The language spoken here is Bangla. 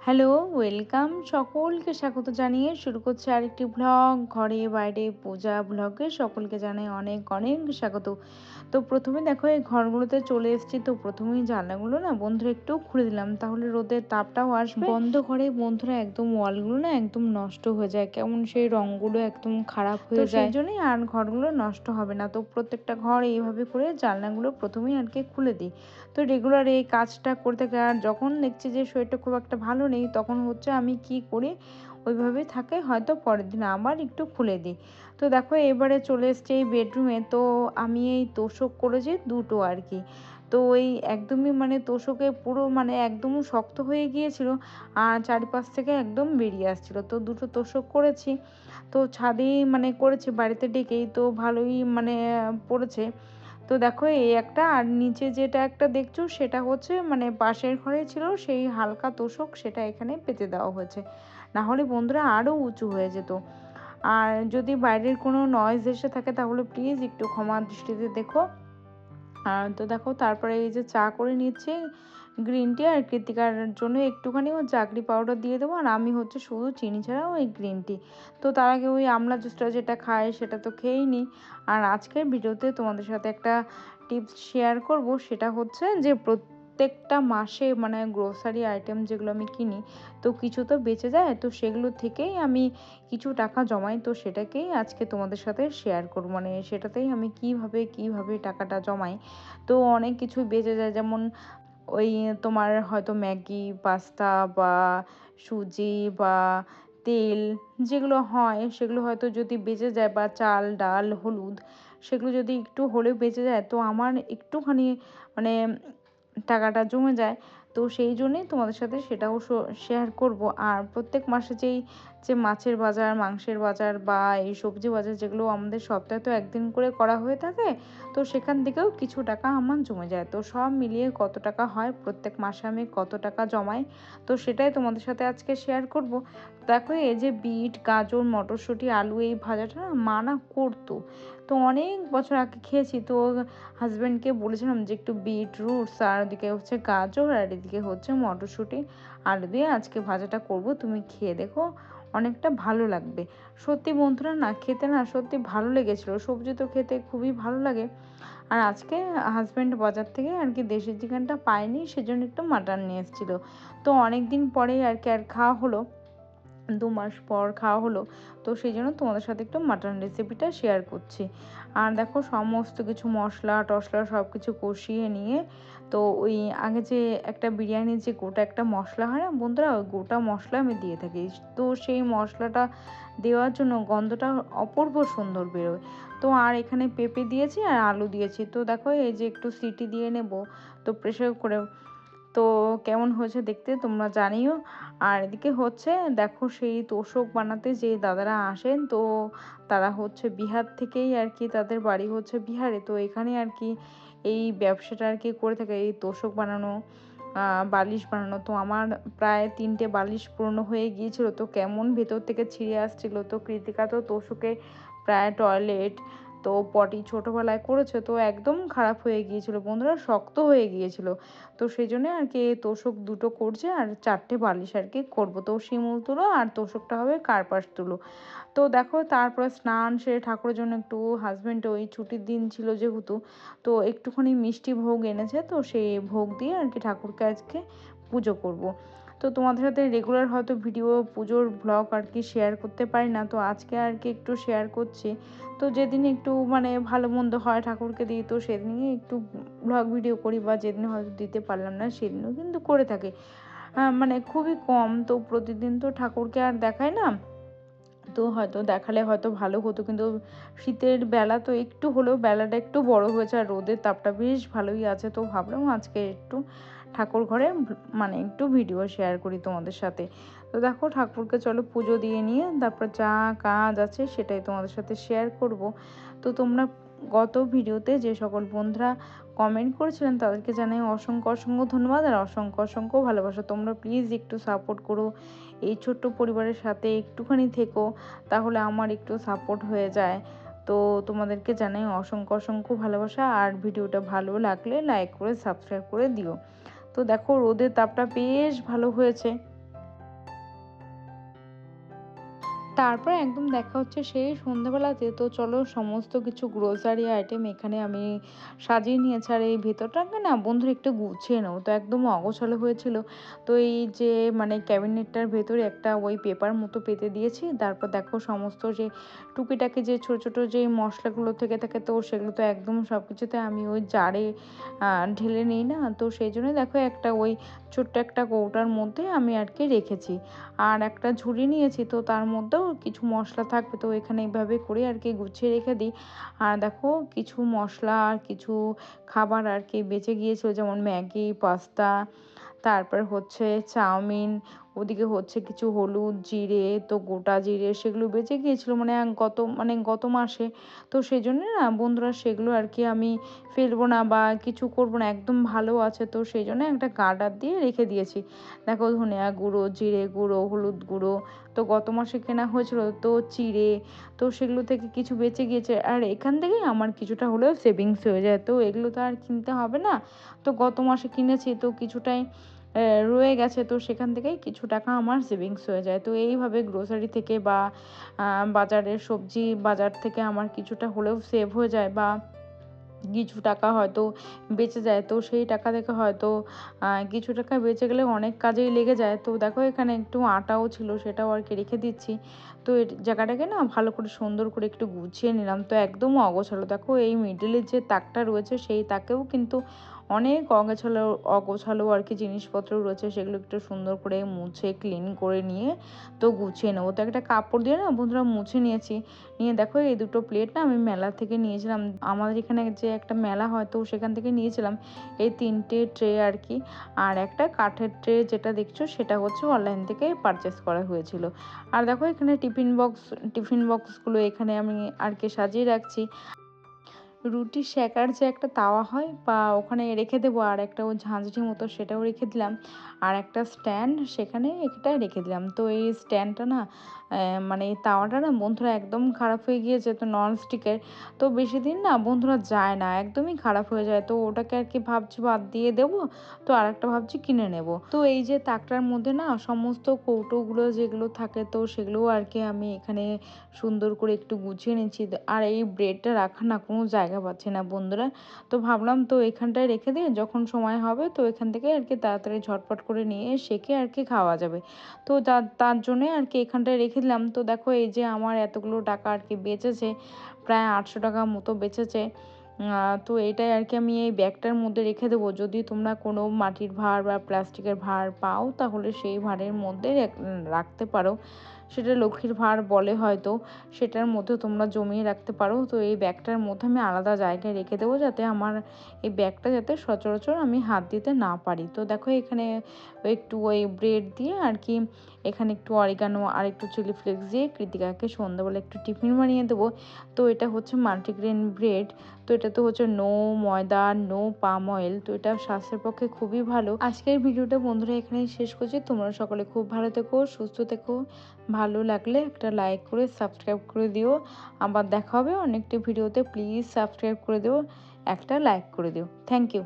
হ্যালো, ওয়েলকাম সকলকে স্বাগত জানিয়ে শুরু করছি আরেকটি ভ্লগ। ঘরে বাইরে পূজা ভ্লগে সকলকে জানাই অনেক অনেক স্বাগত। তো প্রথমে দেখো এই ঘরগুলোতে চলে এসেছি, তো প্রথমেই জানলাগুলো না বন্ধুরা একটু খুলে দিলাম, তাহলে রোদের তাপটাও আসবে। বন্ধ ঘরে বন্ধুরা একদম ওয়ালগুলো না একদম নষ্ট হয়ে যায়, কেমন সেই রঙগুলো একদম খারাপ হয়ে যায়, সেই জন্যই আর ঘরগুলো নষ্ট হবে না। তো প্রত্যেকটা ঘর এইভাবে করে জানলাগুলো প্রথমেই আর কি খুলে দিই। তো রেগুলার এই কাজটা করতে গিয়ে আর যখন দেখছি যে শরীরটা খুব একটা ভালো নেই, তখন হচ্ছে আমি কি করি, ওইভাবেই থাকে, হয়তো পরের দিন আবার একটু খুলে দিই। তো দেখো এবারে চলে এসছে এই বেডরুমে। তো আমি এই তোষক করেছি দুটো আর কি। তো ওই একদমই মানে তোষকে পুরো মানে একদম শক্ত হয়ে গিয়েছিল, আর চারিপাশ থেকে একদম বেরিয়ে আসছিল। তো দুটো তোষক করেছি, তো ছাদেই মানে করেছি বাড়িতে ডেকেই, তো ভালোই মানে পড়েছে। তো দেখো এই একটা, আর নিচে যেটা একটা দেখছো সেটা হচ্ছে মানে পাশের ঘরে ছিল সেই হালকা তোষক, সেটা এখানে পেতে দেওয়া হয়েছে, না হলে বন্ধুরা আরও উঁচু হয়ে যেত। আর যদি বাইরের কোনো নয়েজ এসে থাকে তাহলে প্লিজ একটু ক্ষমা দৃষ্টিতে দেখো। তো দেখো তারপরে এই যে চা করে নিচ্ছে গ্রিন টি, আর কৃতিকার জন্য একটুখানি ও জাগরি পাউডার দিয়ে দেবো, আর আমি হচ্ছে শুধু চিনি ছাড়াও ওই গ্রিন টি। তো তার আগে ওই আমলা জুসটা যেটা খায় সেটা তো খেয়েই নিই। আর আজকের ভিডিওতে তোমাদের সাথে একটা টিপস শেয়ার করব, সেটা হচ্ছে যে প্রত্যেকটা মাসে মানে গ্রোসারি আইটেম যেগুলো আমি কিনি, তো কিছু তো বেঁচে যায়, তো সেগুলো থেকেই আমি কিছু টাকা জমাই। তো সেটাকেই আজকে তোমাদের সাথে শেয়ার করব, মানে সেটাতেই আমি কিভাবে টাকাটা জমাই। তো অনেক কিছু বেঁচে যায়, যেমন ওই তোমার হয়তো ম্যাগি পাস্তা বা সুজি বা তেল যেগুলো হয়, সেগুলো হয়তো যদি বেঁচে যায়, বা চাল ডাল হলুদ, সেগুলো যদি একটু হলেও বেঁচে যায়, তো আমার একটুখানি মানে টাকাটা জমে যায়। তো সেই জন্যেই তোমাদের সাথে সেটাও শেয়ার করব। আর প্রত্যেক মাসে যে মাছের বাজার, মাংসের বাজার বা এই সবজি বাজার, যেগুলো আমাদের সপ্তাহে তো একদিন করে করা হয়ে থাকে, তো সেখান থেকেও কিছু টাকা আমার জমে যায়। তো সব মিলিয়ে কত টাকা হয় প্রত্যেক মাসে আমি কত টাকা জমাই, তো সেটাই তোমাদের সাথে আজকে শেয়ার করব। দেখো এই যে বিট গাজর মটরশুঁটি আলু এই ভাজাটা না মা না করতো, তো অনেক বছর আগে খেয়েছি। তো হাজব্যান্ডকে বলেছিলাম যে একটু বিট রুটস, আর ওদিকে হচ্ছে গাজর, আর এদিকে হচ্ছে মটরশুঁটি আলু দিয়ে আজকে ভাজাটা করব, তুমি খেয়ে দেখো, অনেকটা ভালো লাগবে। সত্যি বন্ধুরা না খেতে না সত্যি ভালো লেগেছিলো, সবজি তো খেতে খুবই ভালো লাগে। আর আজকে হাজব্যান্ড বাজার থেকে আর কি দেশি চিকেনটা পায়নি, সেজন্য একটু মাটন নিয়ে এসেছিলো। তো অনেক দিন পরেই আর কি আর খাওয়া হলো, 2 মাস পর খাওয়া হলো। তো সেই জন্য তোমাদের সাথে একটু মাটন রেসিপিটা শেয়ার করছি। আর দেখো সমস্ত কিছু মশলা টশলা সব কিছু কষিয়ে নিয়ে, তো ওই আগে যে একটা বিরিয়ানির যে গোটা একটা মশলা হয় না বন্ধুরা, ওই গোটা মশলা আমি দিয়ে থাকি। তো সেই মশলাটা দেওয়ার জন্য গন্ধটা অপূর্ব সুন্দর বেরোয়। তো আর এখানে পেঁপে দিয়েছি আর আলু দিয়েছি। তো দেখো এই যে একটু সিটি দিয়ে নেব, তো প্রেসার করে। তো কেমন হয়েছে দেখতে তোমরা জানিও। আর এদিকে হচ্ছে দেখো সেই তোষক বানাতে যে দাদারা আসেন, তো তারা হচ্ছে বিহার থেকেই আর কি, তাদের বাড়ি হচ্ছে বিহারে, তো এখানে আর কি এই ব্যবসাটা আর কি করে থাকে, এই তোষক বানানো বালিশ বানানো। তো আমার প্রায় 3টে বালিশ পুরনো হয়ে গিয়েছিল, তো কেমন ভেতর থেকে ছিঁড়ে আসছিল। তো কৃতিকা তো তোষকে প্রায় টয়লেট তো পটি ছোটোবেলায় করেছে, তো একদম খারাপ হয়ে গিয়েছিল বন্ধুরা, শক্ত হয়ে গিয়েছিল। তো সেই জন্য আর কি তোষক দুটো করছে, আর 4টে বালিশ আর কি করবো। তো শিমুল তুলো আর তোষকটা হবে কার্পাস তুলো। তো দেখো তারপরে স্নান সেরে ঠাকুরের জন্য একটু, হাজব্যান্ড ওই ছুটির দিন ছিল যেহেতু, তো একটুখানি মিষ্টি ভোগ এনেছে, তো সেই ভোগ দিয়ে আর কি ঠাকুরকে আজকে পুজো করব। তো তোমাদের সাথে রেগুলার হয়তো ভিডিও পুজোর ব্লগ আর কি শেয়ার করতে পারি না, তো আজকে আর কি একটু শেয়ার করছি। তো যেদিন একটু মানে ভালো মন্দ হয় ঠাকুরকে দিই, তো সেদিনই একটু ব্লগ ভিডিও করি, বা যেদিন হয়তো দিতে পারলাম না সেদিনও কিন্তু করে থাকি। মানে খুবই কম, তো প্রতিদিন তো ঠাকুরকে আর দেখায় না, তো হয়তো দেখালে হয়তো ভালো হতো, কিন্তু শীতের বেলা তো একটু হলেও বেলাটা একটু বড় হয়েছে, আর রোদের তাপটা বেশ ভালোই আছে। তো ভাবলাম আজকে একটু ঠাকুর ঘরে মানে একটু ভিডিও শেয়ার করি তোমাদের সাথে। তো দেখো ঠাকুরকে চলো পুজো দিয়ে নিয়ে তারপর যা কাজ আছে সেটাই তোমাদের সাথে শেয়ার করব। তো তোমরা গত ভিডিওতে যে সকল বন্ধুরা কমেন্ট করেছিলেন তাদেরকে জানাই অসংখ্য অসংখ্য ধন্যবাদ, আর অসংখ্য অসংখ্য ভালোবাসা। তোমরা প্লিজ একটু সাপোর্ট করো, এই ছোট্ট পরিবারের সাথে একটুখানি থেকো, তাহলে আমার একটু সাপোর্ট হয়ে যায়। তো তোমাদেরকে জানাই অসংখ্য অসংখ্য ভালোবাসা, আর ভিডিওটা ভালো লাগলে লাইক করে সাবস্ক্রাইব করে দিও। তো দেখো রোদের তাপটা বেশ ভালো হয়েছে। তারপর একদম দেখা হচ্ছে সেই সন্ধ্যাবেলাতে। তো চলো সমস্ত কিছু গ্রোসারি আইটেম এখানে আমি সাজিয়ে নিয়েছি। আর এই ভেতরটাকে না বন্ধুরা একটু গুছিয়ে নেবো। তো একদম অগোছালো হয়েছিল। তো এই যে মানে ক্যাবিনেটটার ভেতরে একটা ওই পেপার মতো পেতে দিয়েছি। তারপর দেখো সমস্ত যে টুকিটাকি যে ছোট, ছোট যেই মসলাগুলো থেকে থাকে তো সেগুলো তো একদম সবকিছুতে আমি ওই জারে ঢেলে নিই না। তো সেইজন্যই দেখো একটা ওই ছোট্ট একটা কৌটার মধ্যে আমি আরকি রেখেছি। আর একটা ঝুড়ি নিয়েছি, তো তার মধ্যেও কিছু মশলা থাকবে। তো এখানে এভাবে করে আরকি গুছিয়ে রেখে দিই। আর দেখো কিছু মসলা আর কিছু খাবার আরকি বেঁচে গিয়েছিল, যেমন ম্যাগি, পাস্তা, তারপর হচ্ছে চাউমিন, ওদিকে হচ্ছে কিছু হলুদ, জিরে, তো গোটা জিরে সেগুলো বেঁচে গিয়েছিল গত মাসে। তো সেজন্য না বন্ধুরা সেগুলো আরকি আমি ফেলবো না বা কিছু করবো না। একদম ভালো আছে। তো সেইজন্য একটা গার্ডার দিয়ে রেখে দিয়েছি। দেখো ধনিয়া গুঁড়ো, জিরে গুঁড়ো, হলুদ গুঁড়ো তো গত মাসে কেনা হয়েছিল, তো চিড়ে, তো সেগুলো থেকে কিছু বেঁচে গিয়েছে। আর এখান থেকেই আমার কিছুটা হলেও সেভিংস হয়ে যায়। তো এগুলো তো আর কিনতে হবে না। তো গত মাসে কিনেছি, তো কিছুটাই রয়ে গেছে। তো সেখান থেকেই কিছু টাকা আমার সেভিংস হয়ে যায়। তো এইভাবে গ্রোসারি থেকে বা বাজারের সবজি বাজার থেকে আমার কিছুটা হলেও সেভ হয়ে যায় বা কিছু টাকা হয়তো বেঁচে যায়। তো সেই টাকা থেকে হয়তো কিছু টাকা বেঁচে গেলে অনেক কাজেই লেগে যায়। তো দেখো এখানে একটু আটাও ছিল, সেটাও আরকি রেখে দিচ্ছি। তো জায়গাটাকে না ভালো করে সুন্দর করে একটু গুছিয়ে নিলাম। তো একদম অগোছালো। দেখো এই মিডলে যে তাকটা রয়েছে সেই তাকেও কিন্তু অনেক অগোছালো আরকি জিনিসপত্র রয়েছে। সেগুলো একটু সুন্দর করে মুছে ক্লিন করে নিয়ে তো গুছিয়ে নেবো। তো একটা কাপড় দিয়ে না বন্ধুরা মুছে নিয়েছি। নিয়ে দেখো এই দুটো প্লেট না আমি মেলা থেকে নিয়েছিলাম। আমাদের এখানে যে একটা মেলা হয় তো সেখান থেকে নিয়েছিলাম এই ৩ টে ট্রে আরকি। আর একটা কাঠের ট্রে যেটা দেখছো সেটা হচ্ছে অনলাইন থেকে পারচেজ করা হয়েছিল। আর দেখো এখানে টিফিন বক্সগুলো এখানে আমি আরকি সাজিয়ে রাখছি। রুটি সেঁকার যে একটা তাওয়া হয় বা ওখানে রেখে দেবো, আর একটা ওই ঝাঁঝরি মতো সেটাও রেখে দিলাম। আর একটা স্ট্যান্ড সেখানে এটা রেখে দিলাম। তো এই স্ট্যান্ডটা না মানে এই তাওয়াটা না বন্ধুরা একদম খারাপ হয়ে গিয়েছে, তো ননস্টিকের। তো বেশিদিন না বন্ধুরা যায় না, একদমই খারাপ হয়ে যায়। তো ওটাকে আরকি ভাবছি বাদ দিয়ে দেবো। তো আরেকটা ভাবছি কিনে নেবো। তো এই যে তাকটার মধ্যে না সমস্ত কৌটোগুলো যেগুলো থাকে তো সেগুলোও আরকি আমি এখানে সুন্দর করে একটু গুছিয়ে নিচ্ছি। আর এই ব্রেডটা রাখার না কোনো জায়গা পাচ্ছি না বন্ধুরা। তো ভাবলাম তো এখানটায় রেখে দিয়ে যখন সময় হবে তো এখান থেকে আরকি তাড়াতাড়ি ঝটপট করে নিয়ে সেঁকে আরকি খাওয়া যাবে। তো তার জন্যই আরকি এখানটায় রেখে দিলাম। তো দেখো এই যে আমার এতগুলো টাকা আরকি বেঁচেছে, প্রায় ৳৮০০ মতো বেঁচেছে। তো এটাই আরকি আমি এই ব্যাগটার মধ্যে রেখে দেবো। যদি তোমরা কোনো মাটির ভাঁড় বা প্লাস্টিকের ভাঁড় পাও তাহলে সেই ভাঁড়ের মধ্যে রাখতে পারো। সেটা লক্ষ্মীর ভাঁড় বলে হয়তো। সেটার মধ্যে তোমরা জমিয়ে রাখতে পারো। তো এই ব্যাগটার মধ্যে আমি আলাদা জায়গায় রেখে দেবো, যাতে আমার এই ব্যাগটা যাতে সচরাচর আমি হাত দিতে না পারি। তো দেখো এখানে একটু ওই ব্রেড দিয়ে আরকি এখানে একটু অরিগানো আর একটু চিলি ফ্লেক্স দিয়ে কৃতিকাকে সন্ধ্যাবেলা একটু টিফিন বানিয়ে দেবো। তো এটা হচ্ছে মাল্টিগ্রেন ব্রেড। তো এটাতে হচ্ছে নো ময়দা, নো পাম অয়েল। তো এটা স্বাস্থ্যের পক্ষে খুবই ভালো। আজকের ভিডিওটা বন্ধুরা এখানেই শেষ করছি। তোমরা সকলে খুব ভালো থেকো, সুস্থ থেকো। ভালো লাগলে একটা লাইক করে সাবস্ক্রাইব করে দিও। আবার দেখা হবে অন্য একটি ভিডিওতে। প্লিজ সাবস্ক্রাইব করে দিও, একটা লাইক করে দিও। Thank you.